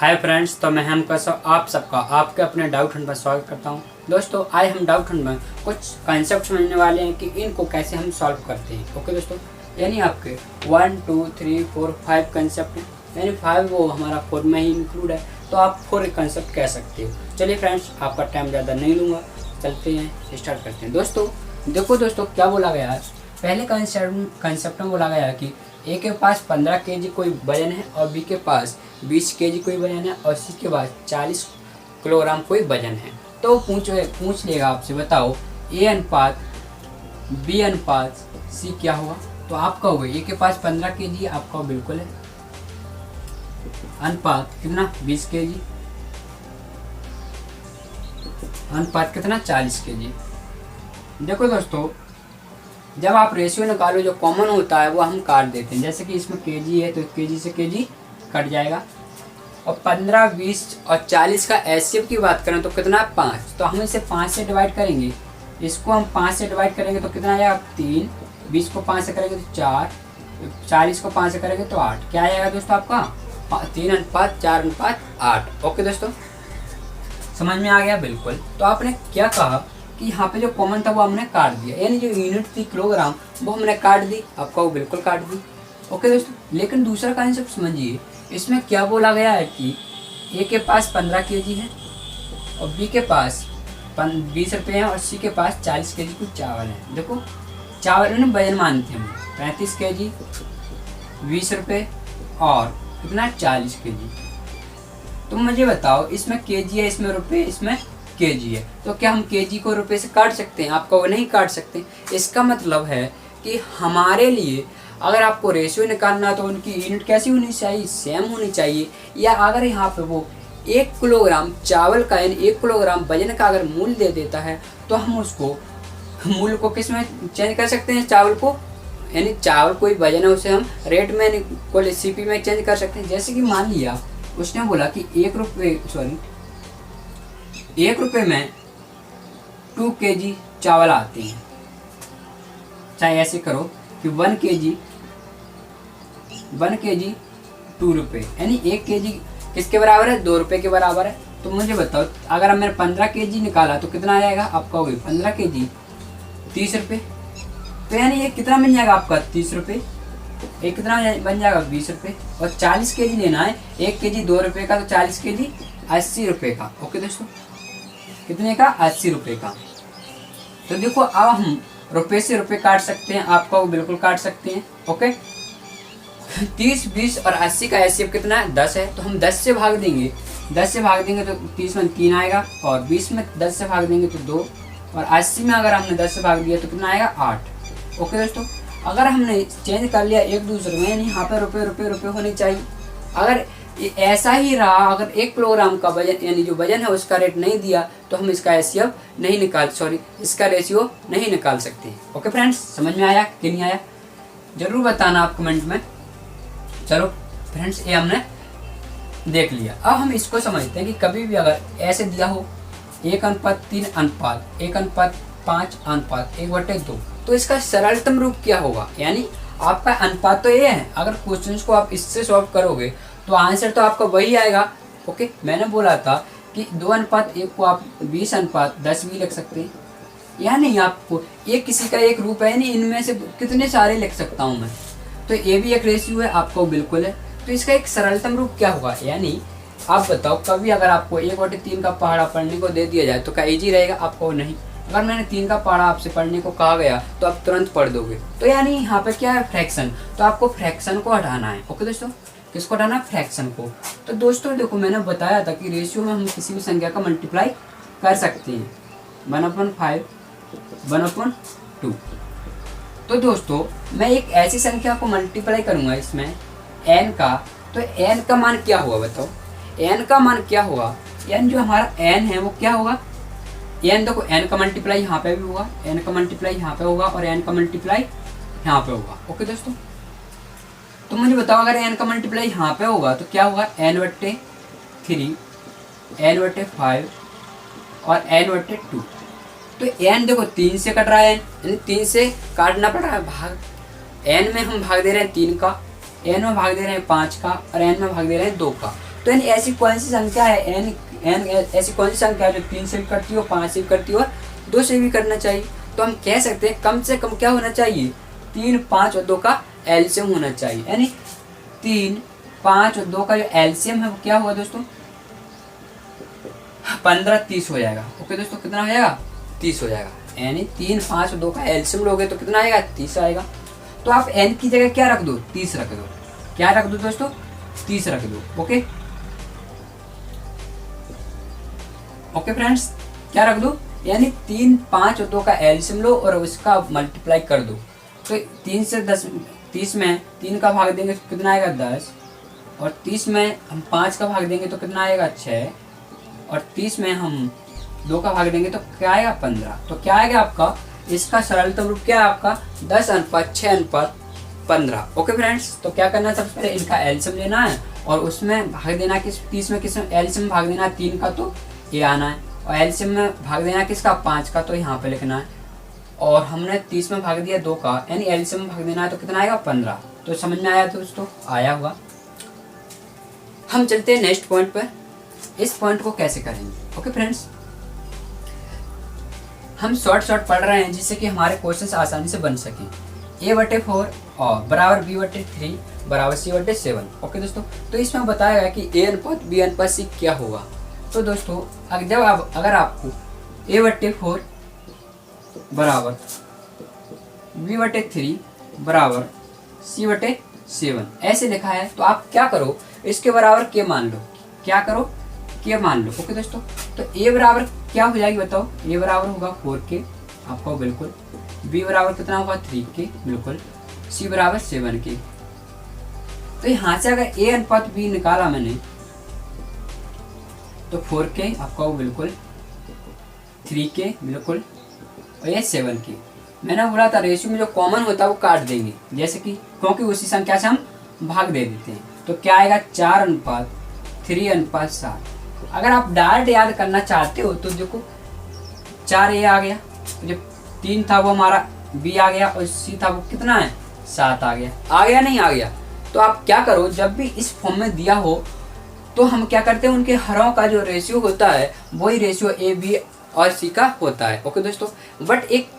Hi friends, तो मैं हम कैसा आप सबका आपके अपने डाउट हंट में स्वागत करता हूं। दोस्तों, आज हम डाउट हंट में कुछ कॉन्सेप्ट समझने वाले हैं कि इनको कैसे हम सॉल्व करते हैं। ओके दोस्तों, यानी आपके 1 2 3 4 5 कंसेप्ट हैं, यानी 5 वो हमारा 4 में ही इंक्लूड है, तो आप 4 कंसेप्ट कह सकते हो। चलिए फ्रेंड्स, आपका टाइम ज़्यादा नहीं लूँगा, चलते हैं स्टार्ट करते हैं। दोस्तों देखो दोस्तों, क्या बोला गया है, पहले कंसेप्ट में बोला गया है कि ए के पास 15 केजी कोई वजन है और बी के पास 20 केजी कोई वजन है और सी के पास 40 किलोग्राम कोई वजन है। तो पूछ लेगा आपसे, बताओ ए अनुपात बी अनुपात सी क्या हुआ। तो आपका होगा ए के पास 15 केजी, आपका बिल्कुल है, अनुपात कितना 20 केजी, अनुपात कितना 40 केजी। देखो दोस्तों, जब आप रेशियो निकालो जो कॉमन होता है वो हम काट देते हैं। जैसे कि इसमें केजी है तो केजी से केजी कट जाएगा, और 15 20 और 40 का एचसीएफ की बात करें तो कितना है 5, तो हम इसे 5 से डिवाइड करेंगे। इसको हम 5 से डिवाइड करेंगे तो कितना आएगा 3, 20 को 5 से करेंगे तो 4, 40 को 5 से करेंगे तो 8। क्या आएगा दोस्तों आपका 3 अनुपात 4 अनुपात 8। ओके दोस्तों, समझ में आ गया बिल्कुल। तो आपने क्या कहा कि यहाँ पे जो कॉमन था वो हमने काट दिया, यानी जो यूनिट थी किलोग्राम वो हमने काट दी, आपका वो बिल्कुल काट दी। ओके दोस्तों, लेकिन दूसरा कॉन्सेप्ट समझिए, इसमें क्या बोला गया है कि ए के पास 15 केजी है और बी के पास 20 रुपये हैं और सी के पास 40 केजी कुछ चावल है। देखो चावल में वजन मानते हैं 35 केजी, 20 रुपये और कितना 40 केजी। तो मुझे बताओ, इसमें केजी है, इसमें रुपये, इसमें केजी है, तो क्या हम केजी को रुपए से काट सकते हैं? आपका वो नहीं काट सकते। इसका मतलब है कि हमारे लिए अगर आपको रेशियो निकालना है तो उनकी यूनिट कैसी होनी चाहिए, सेम होनी चाहिए। या अगर यहाँ पे वो 1 किलोग्राम चावल का यानी 1 किलोग्राम वजन का अगर मूल्य दे देता है तो हम उसको मूल्य को किस में चेंज कर सकते हैं, चावल को, यानी चावल कोई वजन है उसे हम रेट में को सीपी में चेंज कर सकते हैं। जैसे कि मान लिया उसने बोला कि 1 रुपये में 2 केजी चावल आते हैं, चाहे ऐसे करो कि 1 केजी 2 रुपये, यानी 1 केजी किसके बराबर है, 2 रुपये के बराबर है। तो मुझे बताओ, अगर मैंने 15 केजी निकाला तो कितना आ जाएगा आपका, होगी 15 केजी 30 रुपये, तो यानी ये कितना बन जाएगा आपका 30 रुपये, एक कितना बन जाएगा 20 रुपये। और 40 केजी लेना है, 1 केजी 2 रुपये का, तो 40 केजी 80 रुपये का। ओके दोस्तों, कितने का 80 रुपये का। तो देखो, अब हम रुपये से रुपये काट सकते हैं, आपका वो बिल्कुल काट सकते हैं। ओके, 30 20 और 80 का एचसीएफ कितना है 10 है, तो हम 10 से भाग देंगे, 10 से भाग देंगे तो 30 में 3 आएगा, और 20 में 10 से भाग देंगे तो 2, और 80 में अगर हमने 10 से भाग दिया तो कितना आएगा 8। ओके दोस्तों, अगर हमने चेंज कर लिया एक दूसरे में, यानी यहाँ पर रुपये रुपये रुपये होने चाहिए। अगर ऐसा ही रहा, अगर 1 किलोग्राम का वजन यानी जो वजन है उसका रेट नहीं दिया तो हम इसका एचसीएफ नहीं निकाल इसका रेशियो नहीं निकाल सकते। ओके फ्रेंड्स, समझ में आया कि नहीं आया जरूर बताना आप कमेंट में। चलो फ्रेंड्स, ये हमने देख लिया। अब हम इसको समझते हैं कि कभी भी अगर ऐसे दिया हो 1 अनुपात 3 अनुपात 1 अनुपात 5 अनुपात 1/2, तो इसका सरलतम रूप क्या होगा, यानी आपका अनुपात तो ये है। अगर क्वेश्चंस को आप इससे सॉल्व करोगे तो आंसर तो आपका वही आएगा। ओके, मैंने बोला था कि 2 अनुपात 1 को आप 20 अनुपात 10 भी लिख सकते हैं, यानी आपको ये किसी का एक रूप है, यानी इनमें से कितने सारे लिख सकता हूँ मैं। तो ये भी एक रेशियो है, आपको बिल्कुल है। तो इसका एक सरलतम रूप क्या होगा, यानी आप बताओ, कभी अगर आपको 1/3 का पहाड़ा पढ़ने को दे दिया जाए तो क्या ईजी रहेगा आपको? नहीं। अगर मैंने 3 का पहाड़ा आपसे पढ़ने को कहा गया तो आप तुरंत पढ़ दोगे। तो यानी यहाँ पे क्या है, फ्रैक्शन, तो आपको फ्रैक्शन को हटाना है। ओके दोस्तों, किसको हटाना है, फ्रैक्शन को। तो दोस्तों देखो, मैंने बताया था कि रेशियो में हम किसी भी संख्या का मल्टीप्लाई कर सकते हैं, 1/5 1/2। तो दोस्तों मैं एक ऐसी संख्या को मल्टीप्लाई करूंगा इसमें n का, तो n का मान क्या होगा बताओ, n का मान क्या होगा, n जो हमारा n है वो क्या होगा, n देखो n का मल्टीप्लाई यहाँ पे भी होगा, n का मल्टीप्लाई यहाँ पे होगा और n का मल्टीप्लाई यहाँ पे होगा। ओके दोस्तों, तो मुझे बताओ, अगर n का मल्टीप्लाई यहाँ पे होगा तो क्या होगा, n/3 n/5 और n/2। तो n देखो 3 से कट रहा है, यानी 3 से काटना पड़ रहा है भाग, n में हम भाग दे रहे हैं 3 का, n में भाग दे रहे हैं 5 का और n में भाग दे रहे हैं 2 का। तो एन ऐसी कौन सी संख्या है, एन एन ऐसी कौन सी संख्या है जो 3 से भी करती हो, 5 से भी करती हो और 2 से भी करना चाहिए। तो हम कह सकते हैं कम से कम क्या होना चाहिए, 3, 5 और 2 का एलसीएम होना चाहिए। यानी 3, 5 और 2 का जो एलसीएम है वो क्या हुआ दोस्तों, 15, 30 हो जाएगा। ओके दोस्तों, कितना हो जाएगा, 30 हो जाएगा। यानी 3, 5 और 2 का एलसीएम लोगे तो कितना आएगा, 30 आएगा। तो आप एन की जगह क्या रख दो, 30 रख दो। क्या रख दो दोस्तों, 30 रख दो। ओके ओके फ्रेंड्स, क्या रख दो, यानी 3, 5 और 2 का एलसीएम लो और उसका मल्टीप्लाई कर दो। तो 3 से 10, 30 में 3 का भाग देंगे तो कितना आएगा, 10। और 30 में हम 5 का भाग देंगे तो कितना आएगा, 6। और 30 में हम 2 का भाग देंगे तो क्या आएगा, 15। तो क्या आएगा आपका, इसका सरलतम रूप क्या है आपका, 10:6:15। ओके फ्रेंड्स, तो क्या करना है, सबसे पहले इनका एलसीएम लेना है और उसमें भाग देना किस, 30 में किस एलसीएम भाग देना है, 3 का, तो ये आना है। और एलसीएम में भाग देना किसका, 5 का, तो यहाँ पे लिखना है। और हमने 30 में भाग दिया 2 का, यानी एलसीएम में भाग देना है तो कितना आएगा, 15। तो समझ में आया दोस्तों, आया हुआ। हम चलते हैं नेक्स्ट पॉइंट पर। इस पॉइंट को कैसे करेंगे। ओके फ्रेंड्स, हम शॉर्ट पढ़ रहे हैं जिससे कि हमारे क्वेश्चन आसानी से बन सकें। a/4 और बराबर b/3 बराबर c/7। ओके दोस्तों, तो इसमें बताया गया कि a अनुपात b अनुपात c क्या होगा। तो दोस्तों अगर आपको a/4 बराबर b/3 बराबर c/7 ऐसे लिखा है तो आप क्या करो, इसके बराबर के मान लो। क्या करो, के मान लो। ओके दोस्तों, तो a बराबर क्या हो जाएगी बताओ, a बराबर होगा 4k आपको बिल्कुल, b बराबर कितना होगा 3k बिल्कुल, c बराबर 7k। तो यहाँ से अगर a अनुपात b निकाला मैंने तो 4k आपका वो बिल्कुल, 3k बिल्कुल और ये 7k। मैंने बोला था रेशियो में जो कॉमन होता है वो काट देंगे, जैसे कि क्योंकि उसी संख्या से हम भाग दे देते हैं। तो क्या आएगा, 4:3:7। अगर आप डायरेक्ट याद करना चाहते हो तो देखो 4a आ गया, जो 3 था वो हमारा b आ गया और c था वो कितना है, 7 आ गया नहीं आ गया। तो आप क्या करो, जब भी इस फॉर्म में दिया हो तो हम क्या करते हैं, उनके हरों का जो रेशियो होता है वही रेशियो a, b और c का होता है। ओके दोस्तों, बट एक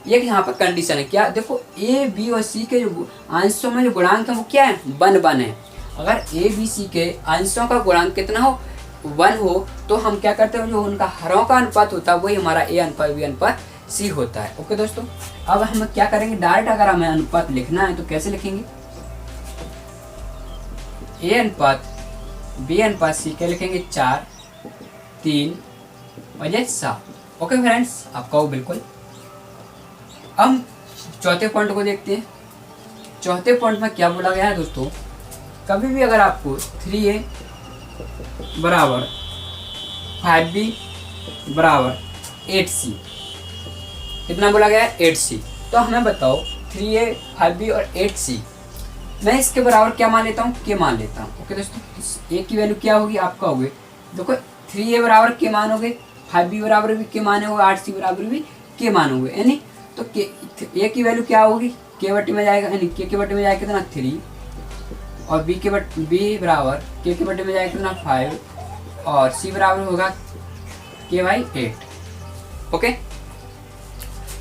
यहाँ पर कंडीशन है, क्या देखो a, b और c के जो अंशों में जो गुणांक है वो क्या है, 1 है। अगर a, b, c के अंशों का गुणांक कितना हो, 1 हो, तो हम क्या करते हैं, जो उनका हरों का अनुपात होता है वही हमारा a अनुपात b अनुपात c होता है। ओके दोस्तों, अब हम क्या करेंगे, डायरेक्ट अगर हमें अनुपात लिखना है तो कैसे लिखेंगे, a अनुपात b अनुपात c क्या लिखेंगे, 4, 3 और ये 7। ओके फ्रेंड्स, आपका वो बिल्कुल। हम चौथे पॉइंट को देखते हैं। चौथे पॉइंट में क्या बोला गया है दोस्तों, कभी भी अगर आपको 3a बराबर 5b बराबर 8c, कितना बोला गया है, 8c। तो हमें बताओ 3a, 5b और 8c, मैं इसके बराबर क्या मान लेता हूँ, के मान लेता हूँ। ओके दोस्तों, a की वैल्यू क्या होगी आपका होगी, देखो 3a बराबर के मान हो गए, 5b बराबर भी के मान होगा, 8c बराबर भी के मान होंगे। यानी तो a की वैल्यू क्या होगी, के बटे में जाएगा, यानी के बटे में जाएगा कितना, 3, और b बराबर के बटे में जाएगा कितना, 5, और c बराबर होगा k/8। ओके,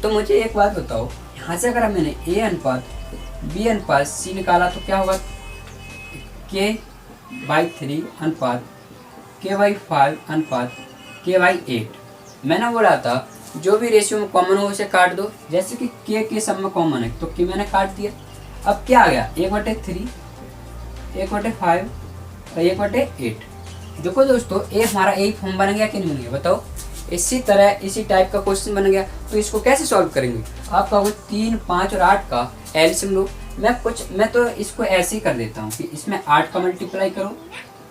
तो मुझे एक बात बताओ, यहाँ से अगर मैंने a अनुपात b अनुपात c निकाला तो क्या होगा, k/3 अनुपात k/5 अनुपात k/8। मैंने बोला था जो भी रेशियो में कॉमन हो उसे काट दो, जैसे कि के सब में कॉमन है तो के मैंने काट दिया। अब क्या आ गया, 1/3, 1/5 और 1/8। देखो दोस्तों, ये हमारा यही फॉर्म बन गया कि नहीं बन गया बताओ। इसी तरह इसी टाइप का क्वेश्चन बन गया, तो इसको कैसे सॉल्व करेंगे, आप कहोगे 3, 5 और 8 का एलसीएम लो। मैं तो इसको ऐसे ही कर देता हूँ कि इसमें 8 का मल्टीप्लाई करो,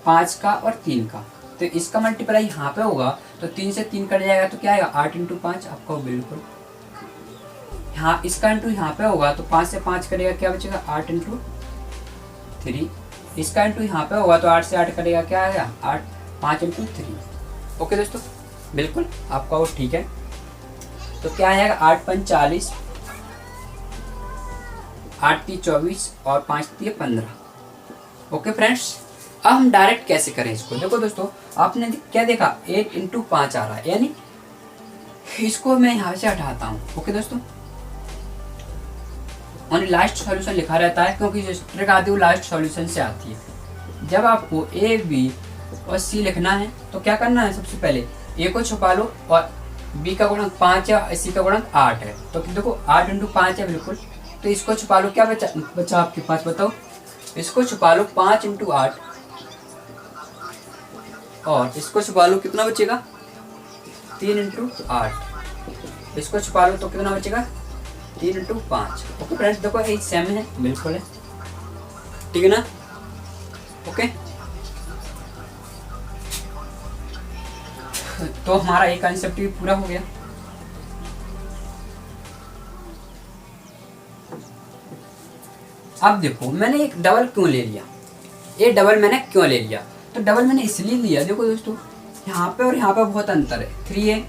5 का और 3 का, तो इसका मल्टीप्लाई यहाँ पे होगा तो 3 से 3 कट जाएगा तो क्या आएगा, 8 × 5 आपका बिल्कुल। यहाँ इसका इंटू यहाँ पे होगा तो 5 से 5 करेगा, क्या बचेगा, 8 × 3। इसका इंटू यहाँ पे होगा तो 8 से 8 करेगा, क्या आएगा, 5 × 3। ओके दोस्तों, बिल्कुल आपका वो ठीक है। तो क्या आएगा, 8 × 5 = 40, 8 × 3 = 24 और 5 × 3 = 15। ओके फ्रेंड्स, अब हम डायरेक्ट कैसे करें इसको, देखो दोस्तों आपने क्या देखा 8 × 5 आ रहा है, यानी इसको मैं यहाँ से हटाता हूँ। ओके दोस्तों, और लास्ट सॉल्यूशन लिखा रहता है क्योंकि जो ट्रिक आती है वो लास्ट सॉल्यूशन से आती है। जब आपको ए बी और सी लिखना है तो क्या करना है, सबसे पहले ए को छुपा लो और बी का गुणक 5 है, सी का गुणक 8 है, तो देखो 8 × 5 है बिल्कुल, तो इसको छुपा लो। क्या बचा आपके पास बताओ, इसको छुपा लो 5 × 8 और इसको छुपा लो, कितना बचेगा 3 × 8, इसको छुपा लो तो कितना बचेगा 3 × 5। ओके फ्रेंड्स, देखो ये सेम है बिल्कुल है, ठीक है ना। ओके, तो हमारा एक कॉन्सेप्ट भी पूरा हो गया। अब देखो मैंने एक डबल क्यों ले लिया, ये डबल मैंने क्यों ले लिया, तो डबल मैंने इसलिए लिया, देखो दोस्तों यहाँ पे और यहाँ पे बहुत अंतर है। 3a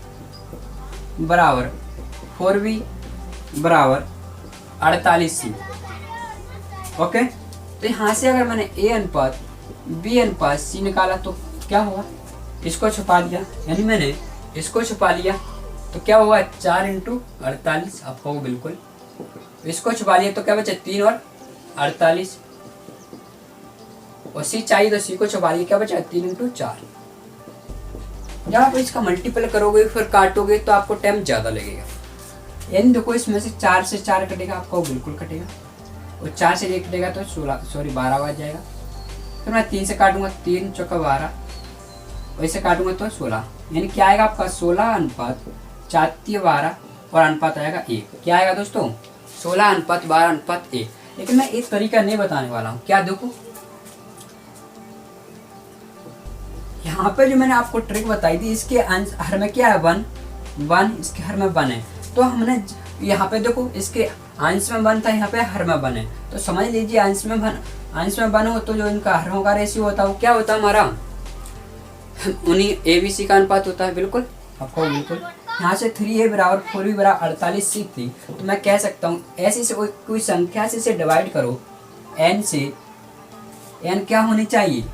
बराबर 4b बराबर 48c। ओके, तो यहाँ से अगर मैंने a अनुपात b अनुपात c निकाला तो क्या होगा, इसको छुपा लिया, यानी मैंने इसको छुपा लिया तो क्या होगा 4 × 48 आपका वो बिल्कुल, इसको छुपा लिया तो क्या बचा 3 और 48, और सी चाहिए तो सी को छुपा लिया, क्या बचा 3 × 4। जब आप इसका मल्टीपल करोगे फिर काटोगे तो आपको टाइम ज़्यादा लगेगा, यानी देखो इसमें से 4 से 4 कटेगा आपका वो बिल्कुल कटेगा, और 4 से 1 कटेगा तो 12 बच जाएगा। फिर मैं 3 से काटूंगा, 3 × 4 12, वैसे काटूंगा तो 16, यानी क्या आएगा आपका 16 अनुपात 4/12 और अनुपात आएगा 1। क्या आएगा दोस्तों 16 अनुपात 12 अनुपात 1। लेकिन मैं एक तरीका नहीं बताने वाला हूँ, क्या देखो यहाँ पे जो मैंने आपको ट्रिक बताई थी, इसके हर में क्या है 1, इसके हर में 1 है, तो हमने यहाँ पे देखो इसके अंश में 1 था, यहाँ पे हर में 1 है, तो समझ लीजिए अंश में 1 हो तो जो इनका हरों का रेशियो होता है वो क्या होता है हमारा, उन्हीं ABC का अनुपात होता है बिल्कुल आपको बिल्कुल। यहाँ से 3a बराबर 4b बराबर 48c थी, तो मैं कह सकता हूँ ऐसी से कोई संख्या से डिवाइड करो n से, n क्या होनी चाहिए,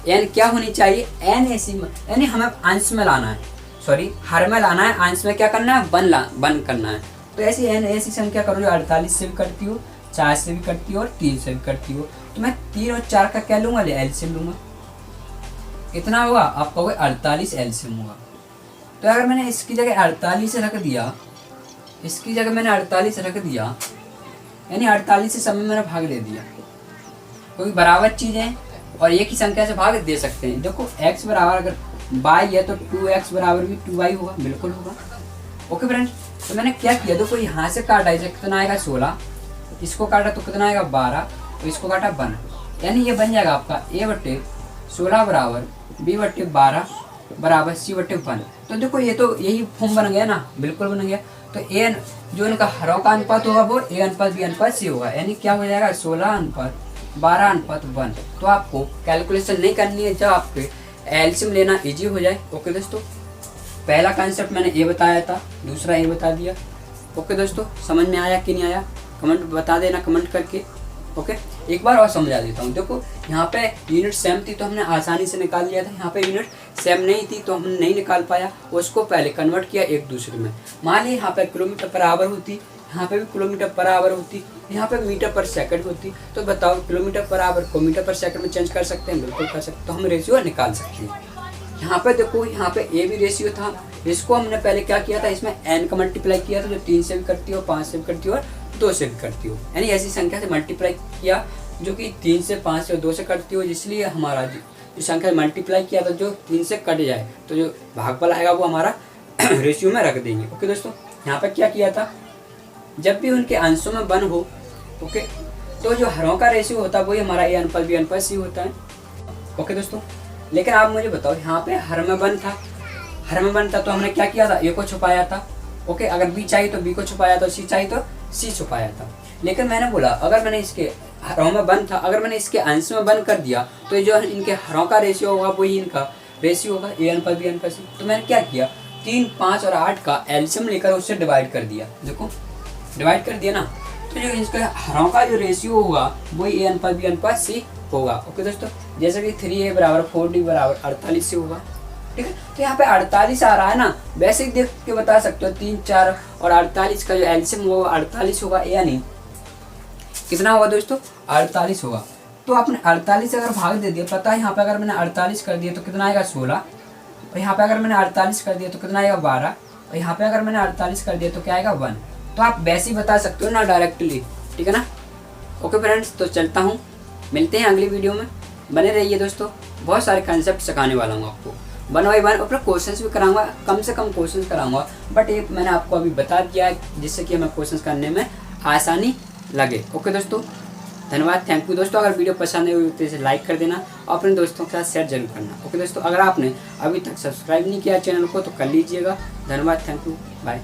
n क्या होनी चाहिए n ऐसी, यानी हमें अंश में लाना है, सॉरी हर में लाना है, अंश में क्या करना है बन करना है। तो ऐसी n ऐसी संख्या करो जो 48 से भी करती हो, 4 से भी करती हो और 3 से भी करती हो, तो मैं 3 और 4 का क्या लूँगा एलसीएम लूँगा, कितना होगा आपका होगा 48 एलसीएम होगा। तो अगर मैंने इसकी जगह 48 रख दिया, इसकी जगह मैंने 48 रख दिया, यानी 48 से सब में मैंने भाग दे दिया, कोई बराबर चीज़ें और एक ही संख्या से भाग दे सकते हैं। देखो x बराबर अगर y है तो 2x बराबर भी 2y होगा, बिल्कुल होगा। ओके फ्रेंड्स, तो मैंने क्या किया, देखो यहाँ से काटा, इसे कितना आएगा 16, इसको काटा तो कितना आएगा 12, तो इसको काटा 1, यानी ये बन जाएगा आपका a/16 बराबर b/12 बराबर c/1। तो देखो ये तो यही फॉर्म बन गया ना, बिल्कुल बन गया। तो a जो इनका हरों का अनुपात होगा वो a अनुपात b अनुपात c होगा, यानी क्या हो जाएगा 16 अनुपात 12 अनुपात 1। तो आपको कैलकुलेशन नहीं करनी है, जब आपके एलसीएम लेना इजी हो जाए। ओके दोस्तों, पहला कॉन्सेप्ट मैंने ये बताया था, दूसरा ये बता दिया। ओके दोस्तों, समझ में आया कि नहीं आया कमेंट बता देना कमेंट करके। ओके, एक बार और समझा देता हूँ। देखो यहाँ पे यूनिट सेम थी तो हमने आसानी से निकाल लिया था, यहाँ पे यूनिट सेम नहीं थी तो हमने नहीं निकाल पाया, उसको पहले कन्वर्ट किया एक दूसरे में। मान ली यहाँ पे किलोमीटर पर आवर होती, यहाँ पे भी किलोमीटर पर आवर होती, यहाँ पे मीटर पर सेकंड होती, तो बताओ किलोमीटर पर आवर को मीटर पर सेकंड में चेंज कर सकते हैं, बिल्कुल कर सकते, तो हम रेशियो निकाल सकते हैं। यहाँ पे देखो यहाँ पे ए भी रेशियो था, इसको हमने पहले क्या किया था, इसमें एन का मल्टीप्लाई किया था, जो 3 से भी करती हो, 5 से भी करती हो और 2 से भी करती हो, यानी ऐसी संख्या से मल्टीप्लाई किया जो कि 3 से 5 से 2 से करती हो, इसलिए हमारा जो संख्या मल्टीप्लाई किया था जो 3 से कट जाए तो जो भागफल आएगा वो हमारा रेशियो में रख देंगे। ओके दोस्तों, यहाँ पे क्या किया था, जब भी उनके अंशों में 1 हो, ओके, तो जो हरों का रेशियो होता है वही हमारा ए अनुपात बी अनुपात सी होता है। ओके दोस्तों, लेकिन आप मुझे बताओ यहाँ पे हर में 1 था, हर में 1 था तो हमने क्या किया था, ए को छुपाया था। ओके, अगर बी चाहिए तो बी को छुपाया था, सी चाहिए तो सी छुपाया था। लेकिन मैंने बोला अगर मैंने इसके हरों में 1 था, अगर मैंने इसके अंश में 1 कर दिया तो जो इनके हरों का रेशियो होगा वही इनका रेशियो होगा, ए अनुपात बी अनुपात सी। तो मैंने क्या किया, 3, 5 और 8 का एलसीएम लेकर उससे डिवाइड कर दिया। देखो डिवाइड कर दिया ना, तो जो इसका हरों का जो रेशियो होगा वही a अनुपात b अनुपात c होगा। ओके दोस्तों, जैसे कि 3a बराबर 4d बराबर 48 से होगा। ठीक है, तो यहाँ पे 48 आ रहा है ना, वैसे ही देख के बता सकते हो 3 4 और 48 का जो एलसीएम होगा 48 होगा, यानी कितना होगा दोस्तों 48 होगा। तो आपने 48 अगर भाग दे दिया, पता है यहाँ पे अगर मैंने 48 कर दिया तो कितना आएगा 16, और यहाँ पे अगर मैंने 48 कर दिया तो कितना आएगा 12, और यहाँ पे अगर मैंने 48 कर दिया तो क्या आएगा 1। तो आप वैसे ही बता सकते हो ना डायरेक्टली, ठीक है ना। ओके फ्रेंड्स, तो चलता हूँ, मिलते हैं अगली वीडियो में, बने रहिए दोस्तों। बहुत सारे कंसेप्ट सिखाने वाला हूँ आपको, 1 बाय 1 अपना क्वेश्चंस भी कराऊंगा, कम से कम क्वेश्चंस कराऊंगा, बट ये मैंने आपको अभी बता दिया है जिससे कि हमें क्वेश्चंस करने में आसानी लगे। ओके दोस्तों, धन्यवाद, थैंक यू दोस्तों। अगर वीडियो पसंद आई तो इसे लाइक कर देना और अपने दोस्तों के साथ शेयर जरूर करना। ओके दोस्तों, अगर आपने अभी तक सब्सक्राइब नहीं किया चैनल को तो कर लीजिएगा। धन्यवाद, थैंक यू, बाय।